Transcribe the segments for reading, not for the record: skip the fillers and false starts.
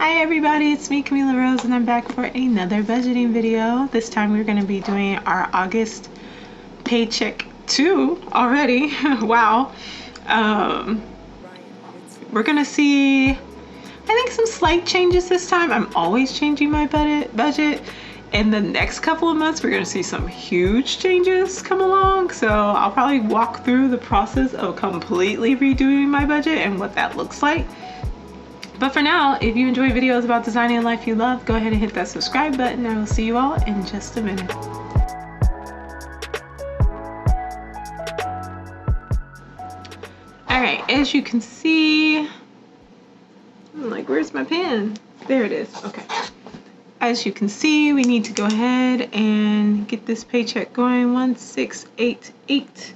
Hi everybody, it's me, Camila Rose, and I'm back for another budgeting video. This time we're going to be doing our August Paycheck 2 already. Wow. We're going to see, I think, some slight changes this time. I'm always changing my budget. In the next couple of months, we're going to see some huge changes come along. So I'll probably walk through the process of completely redoing my budget and what that looks like. But for now, if you enjoy videos about designing a life you love, go ahead and hit that subscribe button. I will see you all in just a minute. All right, as you can see, I'm like, where's my pen? There it is. Okay. As you can see, we need to go ahead and get this paycheck going. 1688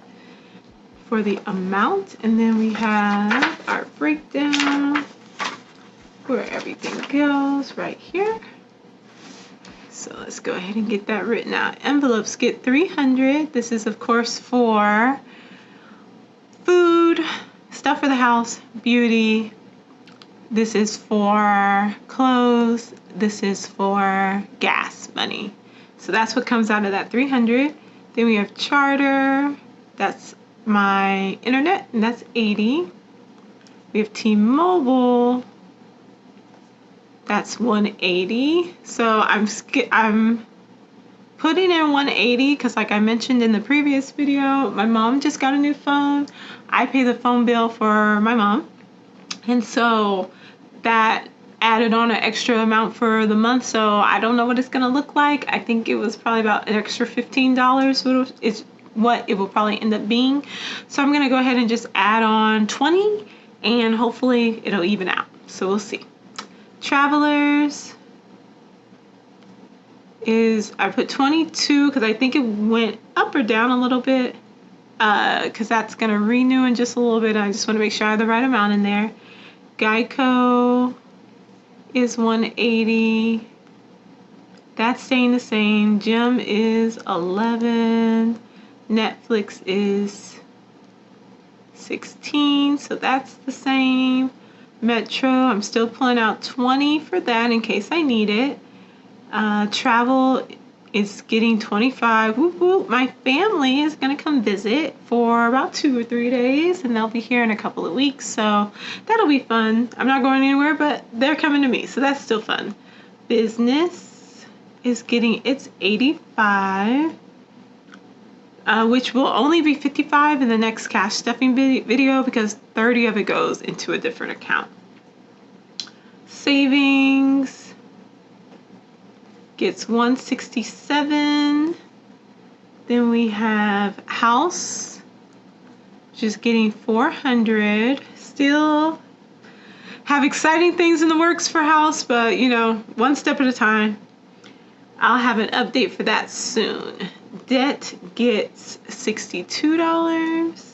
for the amount, and then we have our breakdown where everything goes right here. So let's go ahead and get that written out. Envelopes get 300. This is of course for food, stuff for the house, beauty. This is for clothes. This is for gas money. So that's what comes out of that 300. Then we have charter. That's my internet, and that's 80. We have T-Mobile. That's 180. So I'm putting in 180 because, like I mentioned in the previous video, my mom just got a new phone. I pay the phone bill for my mom, and so that added on an extra amount for the month. So I don't know what it's gonna look like. I think it was probably about an extra $15 is what it will probably end up being. So I'm gonna go ahead and just add on 20, and hopefully it'll even out. So we'll see. Travelers is, I put 22 because I think it went up or down a little bit, because that's going to renew in just a little bit. I just want to make sure I have the right amount in there. Geico is 180. That's staying the same. Gym is 11. Netflix is 16, so that's the same. Metro, I'm still pulling out 20 for that in case I need it. Travel is getting 25. Whoop, whoop. My family is going to come visit for about 2 or 3 days, and they'll be here in a couple of weeks, so that'll be fun. I'm not going anywhere, but they're coming to me, so that's still fun. Business is getting its 85. Which will only be 55 in the next cash stuffing video because 30 of it goes into a different account. Savings gets 167. Then we have house, which is getting 400. Still have exciting things in the works for house, but you know, one step at a time. I'll have an update for that soon. Debt gets $62.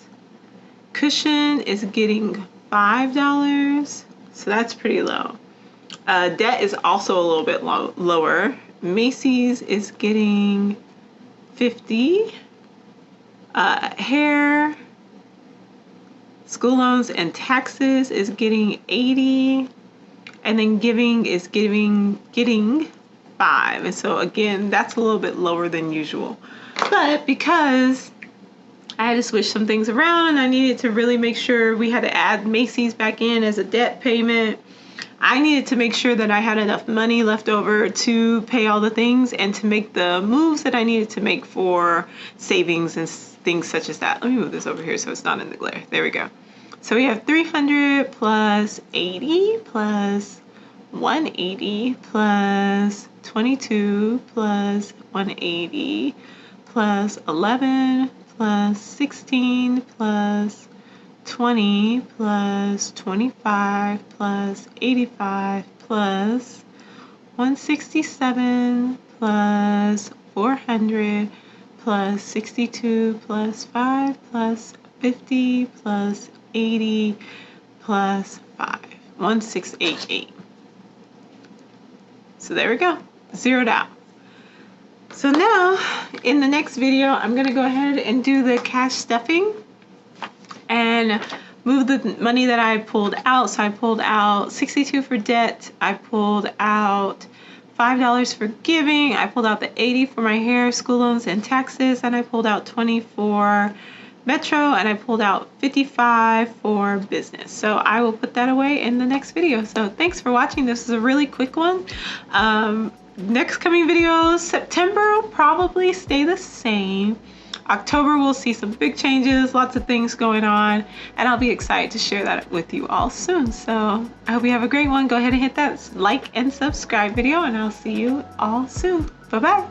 Cushion is getting $5, so that's pretty low. Debt is also a little bit lower. Macy's is getting 50. Hair, school loans, and taxes is getting 80. And then giving is getting 5. And so again, that's a little bit lower than usual. But because I had to switch some things around and I needed to really make sure we had to add Macy's back in as a debt payment, I needed to make sure that I had enough money left over to pay all the things and to make the moves that I needed to make for savings and things such as that. Let me move this over here so it's not in the glare. There we go. So we have 300 plus 80 plus 180 plus 22 plus 180 plus 11 plus 16 plus 20 plus 25 plus 85 plus 167 plus 400 plus 62 plus 5 plus 50 plus 80 plus 5. 1688. So there we go, zeroed out. So now in the next video, I'm gonna go ahead and do the cash stuffing and move the money that I pulled out. So I pulled out $62 for debt. I pulled out $5 for giving. I pulled out the $80 for my hair, school loans, and taxes. And I pulled out $20 for Metro, and I pulled out $55 for business. So I will put that away in the next video. So thanks for watching. This is a really quick one. Next coming videos, September will probably stay the same. October we'll see some big changes, lots of things going on, and I'll be excited to share that with you all soon. So I hope you have a great one. Go ahead and hit that like and subscribe video, and I'll see you all soon. Bye-bye.